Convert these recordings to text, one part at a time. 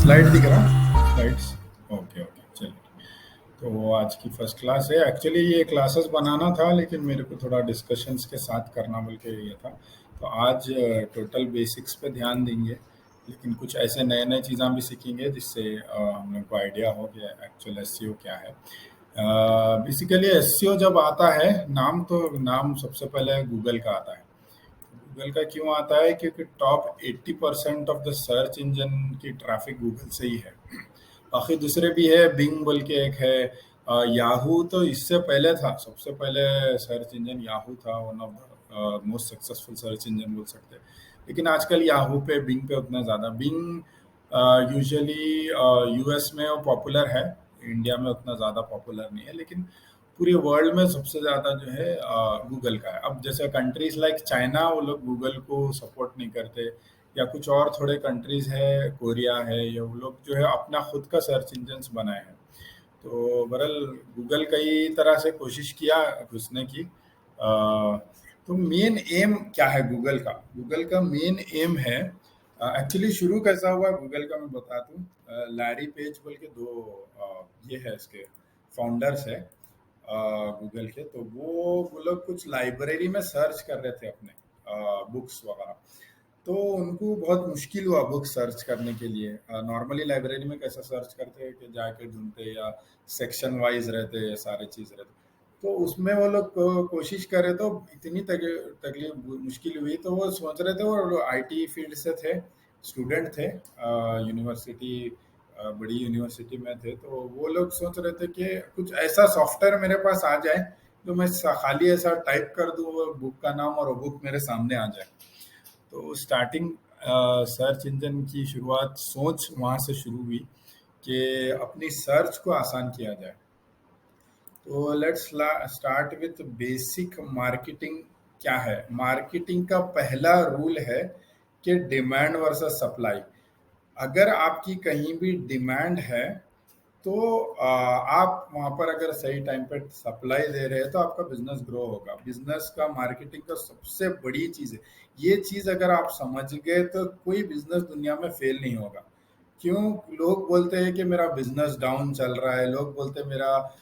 Slide दिख रहा slides. Okay okay चलिए। तो आज की फर्स्ट क्लास है। एक्चुअली ये क्लासेस बनाना था लेकिन मेरे को थोड़ा डिस्कशंस के साथ करना बोल के ये था। तो आज टोटल बेसिक्स पे ध्यान देंगे, लेकिन कुछ ऐसे नए नए चीज़ें भी सीखेंगे जिससे हम लोग को आइडिया हो कि एक्चुअल एसईओ क्या है। बेसिकली एसईओ जब आता है नाम, तो नाम सबसे पहले गूगल का आता है। गूगल का क्यों आता है? क्योंकि top 80% of the search engine की ट्रैफिक गूगल से ही है। बाकी दूसरे भी है, बिंग बोल के एक है, याहू तो इससे पहले था। सबसे पहले सर्च इंजन याहू था, one of the most successful search engine बोल सकते हैं। लेकिन आजकल याहू पे, बिंग पे उतना ज़्यादा, बिंग यूजुअली यूएस में वो पॉपुलर है, इंडिया में उतना ज़्यादा पॉपुलर नहीं है। लेकिन पूरे वर्ल्ड में सबसे ज़्यादा जो है गूगल का है। अब जैसे कंट्रीज लाइक चाइना, वो लोग गूगल को सपोर्ट नहीं करते, या कुछ और थोड़े कंट्रीज है, कोरिया है, या वो लोग जो है अपना खुद का सर्च इंजन्स बनाए हैं। तो बहरहाल गूगल कई तरह से कोशिश किया घुसने की। तो मेन एम क्या है गूगल का? गूगल का मेन एम है, एक्चुअली शुरू कैसा हुआ गूगल का मैं बता दूं। लैरी पेज बोल के दो ये है, इसके फाउंडर्स है गूगल के। तो वो लोग कुछ लाइब्रेरी में सर्च कर रहे थे अपने बुक्स वगैरह। तो उनको बहुत मुश्किल हुआ बुक सर्च करने के लिए। नॉर्मली लाइब्रेरी में कैसा सर्च करते हैं कि जाके ढूंढते, या सेक्शन वाइज रहते हैं, सारे चीज़ रहते। तो उसमें वो लोग कोशिश कर रहे, तो इतनी तकलीफ मुश्किल हुई। तो वो सोच रहे थे, वो आईटी फील्ड से थे, स्टूडेंट थे, यूनिवर्सिटी, बड़ी यूनिवर्सिटी में थे। तो वो लोग सोच रहे थे कि कुछ ऐसा सॉफ्टवेयर मेरे पास आ जाए जो मैं खाली ऐसा टाइप कर दूँ वो बुक का नाम, और वो बुक मेरे सामने आ जाए। तो स्टार्टिंग सर्च इंजन की शुरुआत सोच वहाँ से शुरू हुई कि अपनी सर्च को आसान किया जाए। तो let's start with basic marketing. क्या है मार्केटिंग का पहला रूल है कि डिमांड वर्सेस सप्लाई। अगर आपकी कहीं भी डिमांड है, तो आप वहाँ पर अगर सही टाइम पे सप्लाई दे रहे हैं तो आपका बिजनेस ग्रो होगा। बिजनेस का मार्केटिंग का सबसे बड़ी चीज़ है। ये चीज़ अगर आप समझ गए तो कोई बिजनेस दुनिया में फेल नहीं होगा। क्यों? लोग बोलते हैं कि मेरा बिजनेस डाउन चल रहा है, लोग बोलते हैं मेरा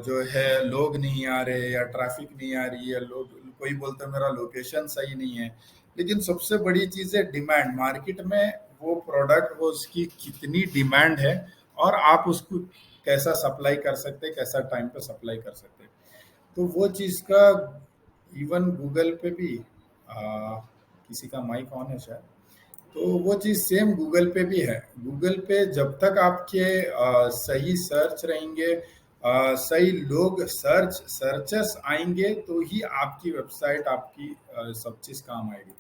जो है लोग नहीं आ रहे, या ट्रैफिक नहीं आ रही है, लोग, कोई बोलते हैं मेरा लोकेशन सही नहीं है। लेकिन सबसे बड़ी चीज़ है डिमांड। मार्केट में वो प्रोडक्ट, वो उसकी कितनी डिमांड है, और आप उसको कैसा सप्लाई कर सकते हैं, कैसा टाइम पे सप्लाई कर सकते हैं। तो वो चीज़ का इवन गूगल पे भी किसी का माइक ऑन है शायद। तो वो चीज़ सेम गूगल पे भी है। गूगल पे जब तक आपके सही सर्च रहेंगे, सही लोग सर्चर्स आएंगे, तो ही आपकी वेबसाइट, आपकी सब चीज़ काम आएगी।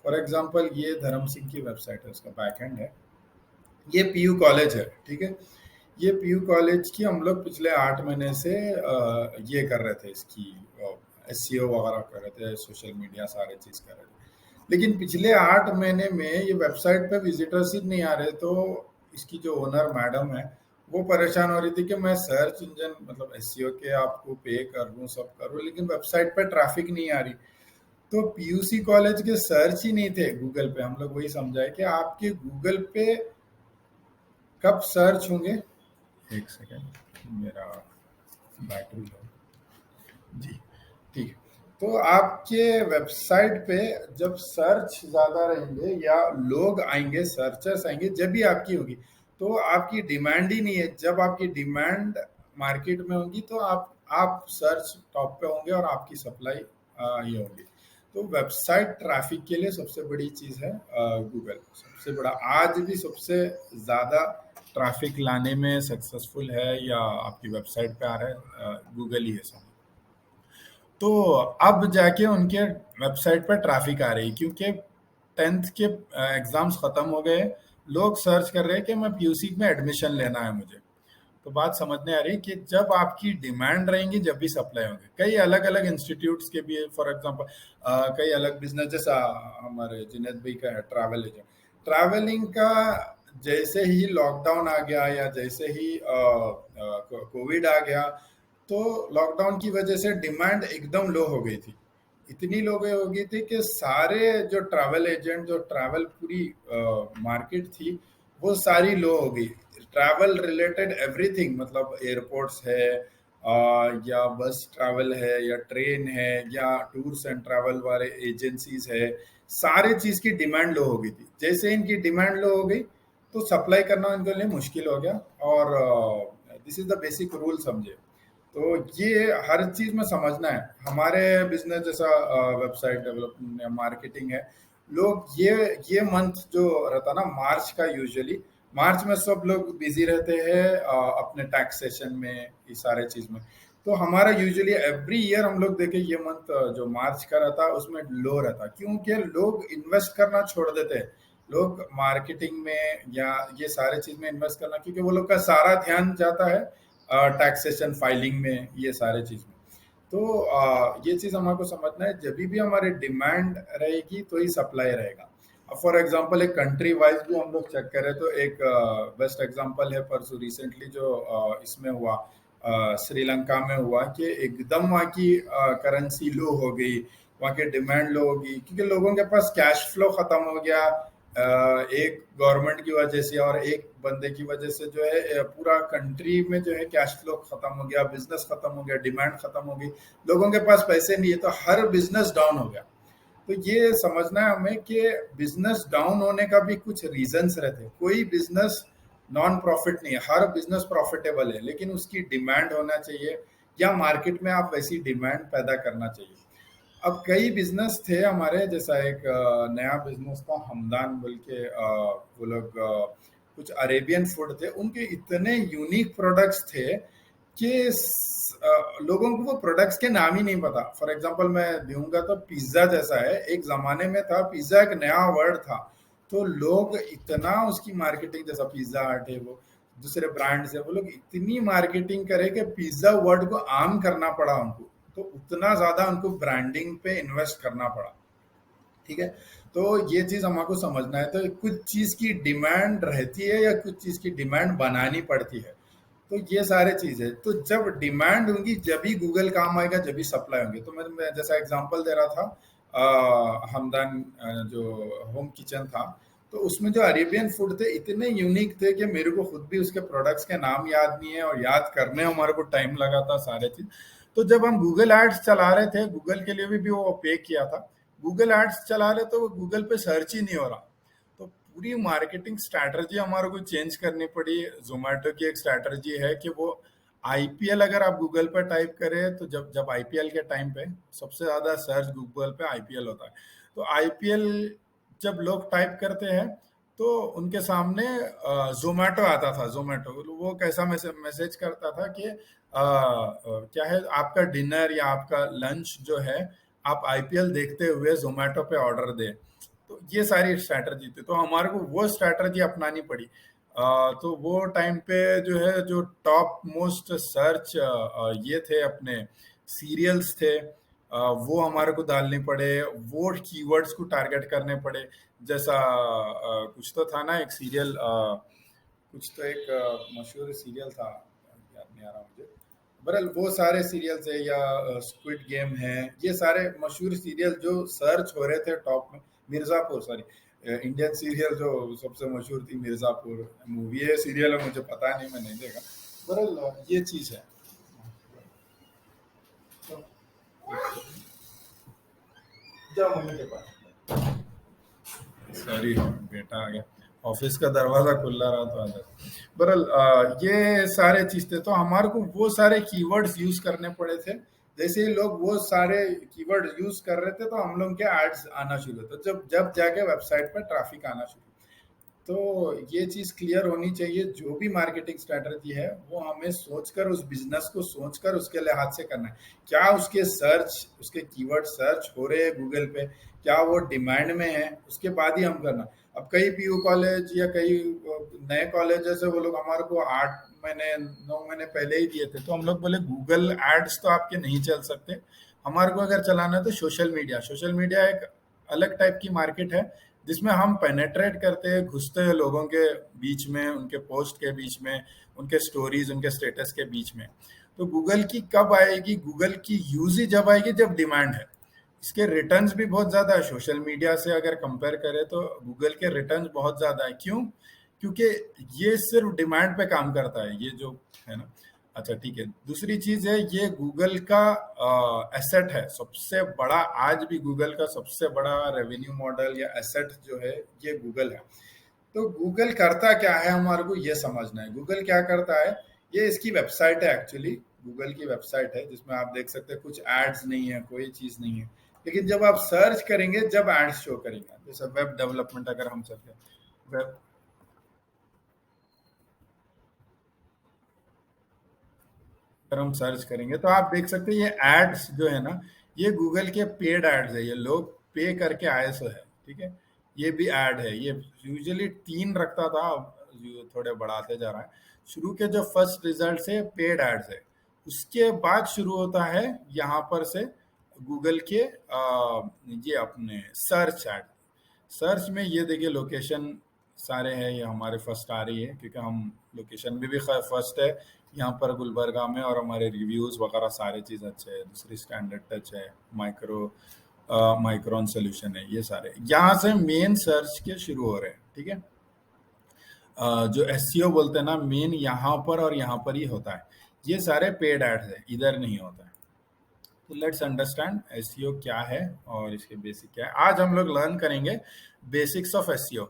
फॉर एग्जांपल ये धर्म सिंह की वेबसाइट है, उसका बैकएंड है। ये पीयू कॉलेज है, ठीक है। ये पीयू कॉलेज की हम लोग पिछले 8 महीने से ये कर रहे थे, इसकी एसईओ वगैरह कर रहे थे, सोशल मीडिया सारे चीज़ कर रहे थे। लेकिन पिछले 8 महीने में ये वेबसाइट पे विजिटर्स ही नहीं आ रहे। तो इसकी जो ओनर मैडम है, वो परेशान हो रही थी कि मैं सर्च इंजन मतलब एसईओ के आपको पे कर दूँ, सब करूँ, लेकिन वेबसाइट पे ट्रैफिक नहीं आ रही। तो पीयूसी कॉलेज के सर्च ही नहीं थे गूगल पे। हम लोग वही समझाए कि आपके गूगल पे कब सर्च होंगे। एक सेकेंड, मेरा बैटरी लो जी, ठीक है। तो आपके वेबसाइट पे जब सर्च ज़्यादा रहेंगे, या लोग आएंगे, सर्चर्स आएंगे, जब भी आपकी होगी। तो आपकी डिमांड ही नहीं है। जब आपकी डिमांड मार्केट में होगी, तो आप सर्च टॉप पे होंगे, और आपकी सप्लाई ये होगी। तो वेबसाइट ट्रैफिक के लिए सबसे बड़ी चीज़ है गूगल। सबसे बड़ा, आज भी सबसे ज़्यादा ट्रैफिक लाने में सक्सेसफुल है, या आपकी वेबसाइट पे आ रहा है, गूगल ही है सब। तो अब जाके उनके वेबसाइट पर ट्रैफिक आ रही, क्योंकि 10th के एग्जाम्स खत्म हो गए। लोग सर्च कर रहे हैं कि मैं पीयूसी में एडमिशन लेना है मुझे। तो बात समझने आ रही है कि जब आपकी डिमांड रहेंगी, जब भी सप्लाई होंगे। कई अलग अलग इंस्टीट्यूट्स के भी, फॉर एग्जांपल कई अलग बिजनेस, जैसा हमारे जुनैद भाई का है ट्रैवल एजेंट। ट्रैवलिंग का जैसे ही लॉकडाउन आ गया, या जैसे ही कोविड आ गया, तो लॉकडाउन की वजह से डिमांड एकदम लो हो गई थी। इतनी लो हो गई थी कि सारे जो ट्रैवल एजेंट, जो ट्रैवल पूरी मार्केट थी, वो सारी लो हो गई। ट्रैवल रिलेटेड एवरीथिंग, मतलब एयरपोर्ट्स है, या बस ट्रैवल है, या ट्रेन है, या टूर्स एंड ट्रैवल वाले एजेंसीज है, सारे चीज की डिमांड लो हो गई थी। जैसे इनकी डिमांड लो हो गई तो सप्लाई करना इनके लिए मुश्किल हो गया। और this is the basic rule समझे। तो ये हर चीज में समझना है। हमारे बिजनेस जैसा वेबसाइट डेवलपमेंट या मार्केटिंग है, लोग ये मंथ जो रहता ना मार्च का, यूजुअली मार्च में सब लोग बिजी रहते हैं अपने टैक्सेशन में, ये सारे चीज में। तो हमारा यूजुअली एवरी ईयर हम लोग देखे ये मंथ जो मार्च का रहता उसमें लो रहता, क्योंकि लोग इन्वेस्ट करना छोड़ देते हैं। लोग मार्केटिंग में या ये सारे चीज में इन्वेस्ट करना, क्योंकि वो लोग का सारा ध्यान जाता है टैक्सेशन फाइलिंग में, ये सारे चीज में। तो ये चीज हमारे को समझना है, जब भी हमारी डिमांड रहेगी तो ही सप्लाई रहेगा। अब फॉर एग्जांपल एक कंट्री वाइज भी हम लोग चेक करें तो एक बेस्ट एग्जांपल है परसों रिसेंटली जो इसमें हुआ, श्रीलंका में हुआ कि एकदम वहाँ की करेंसी लो हो गई, वहाँ की डिमांड लो होगी, क्योंकि लोगों के पास कैश फ्लो खत्म हो गया। एक गवर्नमेंट की वजह से और एक बंदे की वजह से जो है पूरा कंट्री में जो है कैश फ्लो खत्म हो गया, बिजनेस खत्म हो गया, डिमांड खत्म हो गई, लोगों के पास पैसे नहीं है, तो हर बिजनेस डाउन हो गया। तो ये समझना है हमें कि बिजनेस डाउन होने का भी कुछ रीजंस रहते हैं। कोई बिजनेस नॉन प्रॉफिट नहीं है, हर बिजनेस प्रॉफिटेबल है, लेकिन उसकी डिमांड होना चाहिए, या मार्केट में आप वैसी डिमांड पैदा करना चाहिए। अब कई बिजनेस थे हमारे, जैसा एक नया बिजनेस था हमदान बोल के, वो लोग कुछ अरेबियन फूड थे, उनके इतने यूनिक प्रोडक्ट्स थे कि लोगों को वो प्रोडक्ट्स के नाम ही नहीं पता। फॉर एग्जांपल मैं दूंगा तो पिज्जा जैसा है, एक जमाने में था पिज्जा, एक नया वर्ड था, तो लोग इतना उसकी मार्केटिंग, जैसा पिज्जा हट है, वो दूसरे ब्रांड से वो लोग इतनी मार्केटिंग करे कि पिज्जा वर्ड को आम करना पड़ा उनको। तो उतना ज्यादा उनको ब्रांडिंग पे इन्वेस्ट करना पड़ा। ठीक है, तो ये चीज हमको समझना है। तो कुछ चीज की डिमांड रहती है या कुछ चीज की डिमांड बनानी पड़ती है, तो ये सारे चीज है। तो जब डिमांड होंगी जब ही गूगल काम आएगा, जब ही सप्लाई होंगी। तो मैं जैसा एग्जांपल दे रहा था हमदान जो होम किचन था, तो उसमें जो अरेबियन फूड थे इतने यूनिक थे कि मेरे को खुद भी उसके प्रोडक्ट्स के नाम याद नहीं है, और याद करने हमारे को टाइम लगा था सारे चीज। तो जब हम गूगल एड्स चला रहे थे, गूगल के लिए भी वो पे किया था, गूगल एड्स चला रहे तो वो गूगल पे सर्च ही नहीं हो रहा। तो पूरी मार्केटिंग स्ट्रैटेजी हमारे को चेंज करनी पड़ी। जोमेटो की एक स्ट्रैटेजी है कि वो आईपीएल अगर आप गूगल पर टाइप करें तो जब जब आईपीएल के टाइम पे सबसे ज्यादा सर्च गूगल पे आईपीएल होता है। तो आईपीएल जब लोग टाइप करते हैं तो उनके सामने जोमेटो आता था। जोमेटो वो कैसा मैसेज करता था कि क्या है आपका डिनर या आपका लंच जो है, आप आईपीएल देखते हुए जोमेटो पे ऑर्डर दें। तो ये सारी स्ट्रैटेजी थी, तो हमारे को वो स्ट्रैटेजी अपनानी पड़ी। तो वो टाइम पे जो है, जो टॉप मोस्ट सर्च ये थे अपने सीरियल्स थे, वो हमारे को डालने पड़े, वो कीवर्ड्स को टारगेट करने पड़े। जैसा कुछ तो था ना एक सीरियल, कुछ तो एक मशहूर सीरियल था, याद नहीं आ रहा मुझे। बहरहाल वो सारे सीरियल्स है, या स्क्विड गेम है, ये सारे मशहूर सीरियल जो सर्च हो रहे थे टॉप में। मिर्जापुर, सॉरी, इंडियन सीरियल जो सबसे मशहूर थी मिर्जापुर मूवी है, सीरियल है, मुझे पता नहीं, मैं नहीं देखा। बहरहाल ये चीज है। तो जाओ मम्मी के पास। सॉरी, बेटा आ गया, ऑफिस का दरवाजा खुला रहा तो अंदर। बहरहाल ये सारे चीज थे, तो हमारे को वो सारे कीवर्ड्स यूज करने पड़े थे। जैसे ही लोग वो सारे कीवर्ड यूज कर रहे थे तो हम लोग के एड्स आना शुरू होते, जब जब जाके वेबसाइट पर ट्रैफिक आना शुरू। तो ये चीज क्लियर होनी चाहिए, जो भी मार्केटिंग स्ट्रेटजी है वो हमें सोचकर, उस बिजनेस को सोचकर उसके लिहाज से करना है। क्या उसके सर्च, उसके कीवर्ड सर्च हो रहे हैं गूगल पे, क्या वो डिमांड में है, उसके बाद ही हम करना। अब कई पीयू कॉलेज या कई नए कॉलेज है, वो लोग हमारे को 8 महीने 9 महीने पहले ही दिए थे, तो हम लोग बोले गूगल एड्स तो आपके नहीं चल सकते, हमारे को अगर चलाना है तो सोशल मीडिया। सोशल मीडिया एक अलग टाइप की मार्केट है, जिसमें हम पेनेट्रेट करते हैं, घुसते हैं लोगों के बीच में, उनके पोस्ट के बीच में, उनके स्टोरीज, उनके स्टेटस के बीच में। तो गूगल की कब आएगी, गूगल की यूज ही जब आएगी जब डिमांड है। इसके रिटर्न्स भी बहुत ज्यादा है, सोशल मीडिया से अगर कंपेयर करें तो गूगल के रिटर्न्स बहुत ज्यादा है। क्यों? क्योंकि ये सिर्फ डिमांड पे काम करता है, ये जो है ना। अच्छा ठीक है, दूसरी चीज है, ये गूगल का एसेट है सबसे बड़ा। आज भी गूगल का सबसे बड़ा रेवेन्यू मॉडल या एसेट जो है ये गूगल है। तो गूगल करता क्या है हमारे को ये समझना है। गूगल क्या करता है, ये इसकी वेबसाइट है एक्चुअली, गूगल की वेबसाइट है जिसमें आप देख सकते हैं कुछ एड्स नहीं है, कोई चीज नहीं है। लेकिन जब आप सर्च करेंगे, जब एड्स शो करेंगे, जैसे वेब डेवलपमेंट अगर हम सर्च करें, वेब अगर हम सर्च करेंगे तो आप देख सकते हैं ये एड्स जो है ना, ये गूगल के पेड एड्स है, ये लोग पे करके आए सो है, ठीक है। ये भी ऐड है, ये यूजुअली 3 रखता था, अब थोड़े बढ़ाते जा रहा है। शुरू के जो फर्स्ट रिजल्ट है पेड एड्स है, उसके बाद शुरू होता है यहाँ पर से गूगल के ये अपने सर्च एड। सर्च में ये देखिए लोकेशन सारे हैं, ये हमारे फर्स्ट आ रही है क्योंकि हम लोकेशन में भी फर्स्ट है यहाँ पर गुलबर्गा में, और हमारे रिव्यूज वगैरह सारे चीज अच्छे हैं। दूसरी स्टैंडर्ड टच है, माइक्रोन सोल्यूशन है, ये सारे यहाँ से मेन सर्च के शुरू हो रहे हैं, ठीक है। जो एसईओ बोलते हैं ना, मेन यहाँ पर और यहाँ पर ही होता है। ये सारे पेड एड्स है, इधर नहीं होता है। तो लेट्स अंडरस्टैंड एसईओ क्या है और इसके बेसिक क्या है। आज हम लोग लर्न करेंगे basics of SEO,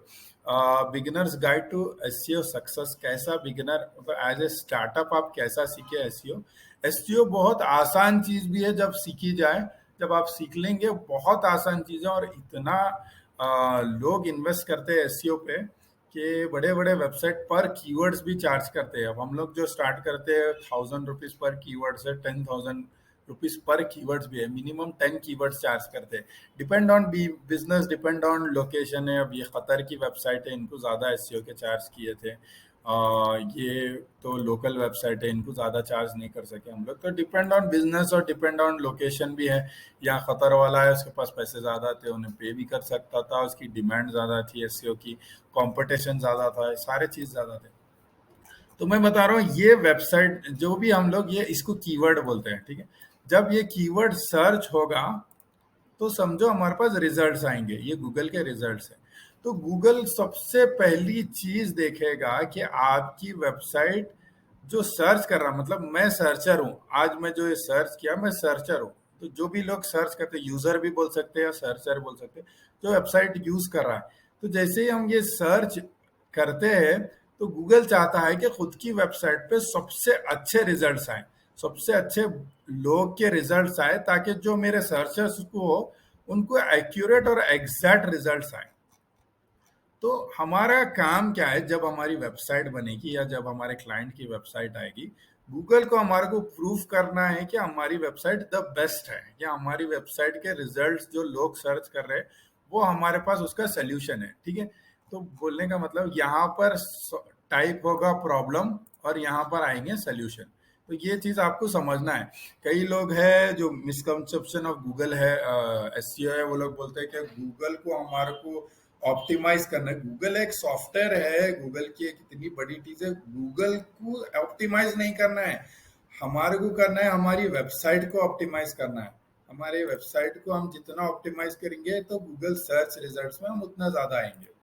beginners guide to SEO success. कैसा बिगिनर मतलब एज ए स्टार्टअप आप कैसा सीखे एसईओ। एसईओ बहुत आसान चीज भी है जब सीखी जाए, जब आप सीख लेंगे बहुत आसान चीज है। और इतना लोग इन्वेस्ट करते हैं एसईओ पे कि बड़े बड़े वेबसाइट पर कीवर्ड्स भी चार्ज करते हैं। अब हम लोग जो स्टार्ट करते हैं 1000 रुपीज पर कीवर्ड से 10,000 रुपीज पर कीवर्ड्स भी है, मिनिमम 10 कीवर्ड्स चार्ज करते हैं। Depend on business, depend on location है। अब ये कतर की वेबसाइट है, इनको ज्यादा एसईओ के चार्ज किए थे। ये तो लोकल वेबसाइट है, इनको ज्यादा चार्ज नहीं कर सके हम लोग। तो डिपेंड ऑन बिजनेस और डिपेंड ऑन लोकेशन भी है। यहाँ कतर वाला है, उसके पास पैसे ज्यादा थे, उन्हें पे भी कर सकता था, उसकी डिमांड ज्यादा थी एसईओ की, कंपटीशन ज्यादा था, सारे चीज ज्यादा थे। तो मैं बता रहा हूँ ये वेबसाइट जो भी हम लोग ये इसको कीवर्ड बोलते हैं, ठीक है। जब ये कीवर्ड सर्च होगा तो समझो हमारे पास रिजल्ट्स आएंगे, ये गूगल के रिजल्ट्स हैं। तो गूगल सबसे पहली चीज देखेगा कि आपकी वेबसाइट जो सर्च कर रहा, मतलब मैं सर्चर हूं, आज मैं जो ये सर्च किया मैं सर्चर हूं। तो जो भी लोग सर्च करते हैं, यूजर भी बोल सकते हैं या सर्चर बोल सकते हैं, जो वेबसाइट यूज कर रहा है। तो जैसे ही हम ये सर्च करते हैं तो गूगल चाहता है कि खुद की वेबसाइट पे सबसे अच्छे रिजल्ट्स आए, सबसे अच्छे लोग के रिजल्ट्स आए, ताकि जो मेरे सर्चर्स को हो उनको एक्यूरेट और एग्जैक्ट रिजल्ट्स आए। तो हमारा काम क्या है, जब हमारी वेबसाइट बनेगी या जब हमारे क्लाइंट की वेबसाइट आएगी, गूगल को हमारे को प्रूफ करना है कि हमारी वेबसाइट द बेस्ट है, या हमारी वेबसाइट के रिजल्ट्स जो लोग सर्च कर रहे हैं वो हमारे पास उसका सोल्यूशन है, ठीक है। तो बोलने का मतलब यहाँ पर टाइप होगा प्रॉब्लम और यहाँ पर आएंगे सोल्यूशन। तो ये चीज आपको समझना है। कई लोग हैं जो मिसकंसेप्शन ऑफ गूगल है, एसईओ है, वो लोग बोलते हैं कि गूगल को हमारे को ऑप्टिमाइज करना है। गूगल एक सॉफ्टवेयर है, गूगल की एक इतनी बड़ी चीज है, गूगल को ऑप्टिमाइज नहीं करना है, हमारे को करना है हमारी वेबसाइट को ऑप्टिमाइज करना है। हमारे वेबसाइट को हम जितना ऑप्टिमाइज करेंगे तो गूगल सर्च रिजल्ट्स में हम उतना ज्यादा आएंगे।